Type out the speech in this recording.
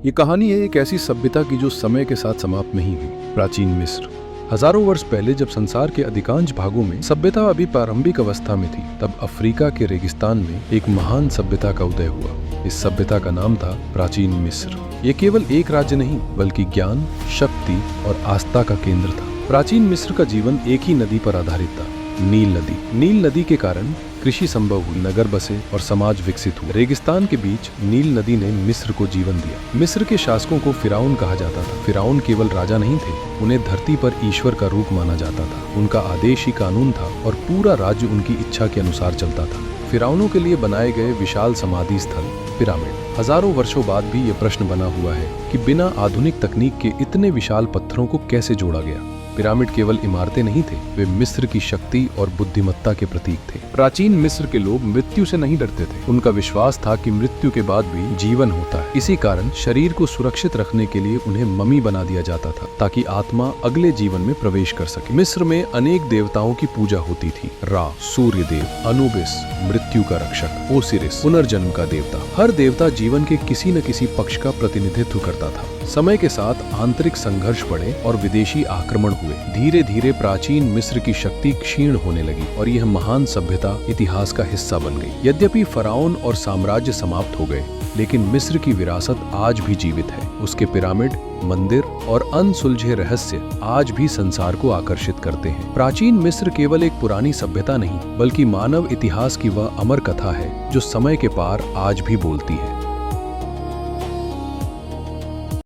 ये कहानी है एक ऐसी सभ्यता की जो समय के साथ समाप्त नहीं हुई। प्राचीन मिस्र। हजारों वर्ष पहले जब संसार के अधिकांश भागों में सभ्यता अभी प्रारंभिक अवस्था में थी, तब अफ्रीका के रेगिस्तान में एक महान सभ्यता का उदय हुआ। इस सभ्यता का नाम था प्राचीन मिस्र। ये केवल एक राज्य नहीं, बल्कि ज्ञान, शक्ति और आस्था का केंद्र था। प्राचीन मिस्र का जीवन एक ही नदी पर आधारित था, नील नदी। नील नदी के कारण कृषि संभव हुई, नगर बसे और समाज विकसित हुए। रेगिस्तान के बीच नील नदी ने मिस्र को जीवन दिया। मिस्र के शासकों को फिरौन कहा जाता था। फिरौन केवल राजा नहीं थे, उन्हें धरती पर ईश्वर का रूप माना जाता था। उनका आदेश ही कानून था और पूरा राज्य उनकी इच्छा के अनुसार चलता था। फिरौनों के लिए बनाए गए विशाल समाधि स्थल पिरामिड। हजारों वर्षों बाद भी ये प्रश्न बना हुआ है कि बिना आधुनिक तकनीक के इतने विशाल पत्थरों को कैसे जोड़ा गया। पिरामिड केवल इमारतें नहीं थे, वे मिस्र की शक्ति और बुद्धिमत्ता के प्रतीक थे। प्राचीन मिस्र के लोग मृत्यु से नहीं डरते थे। उनका विश्वास था कि मृत्यु के बाद भी जीवन होता है। इसी कारण शरीर को सुरक्षित रखने के लिए उन्हें ममी बना दिया जाता था, ताकि आत्मा अगले जीवन में प्रवेश कर सके। मिस्र में अनेक देवताओं की पूजा होती थी। रा सूर्य देव, अनुबिस मृत्यु का रक्षक, ओसिरिस पुनर्जन्म का देवता। हर देवता जीवन के किसी न किसी पक्ष का प्रतिनिधित्व करता था। समय के साथ आंतरिक संघर्ष बढ़े और विदेशी आक्रमण हुए। धीरे धीरे प्राचीन मिस्र की शक्ति क्षीण होने लगी और यह महान सभ्यता इतिहास का हिस्सा बन गई। यद्यपि फराउन और साम्राज्य समाप्त हो गए, लेकिन मिस्र की विरासत आज भी जीवित है। उसके पिरामिड, मंदिर और अनसुलझे रहस्य आज भी संसार को आकर्षित करते हैं। प्राचीन मिस्र केवल एक पुरानी सभ्यता नहीं, बल्कि मानव इतिहास की वह अमर कथा है जो समय के पार आज भी बोलती है।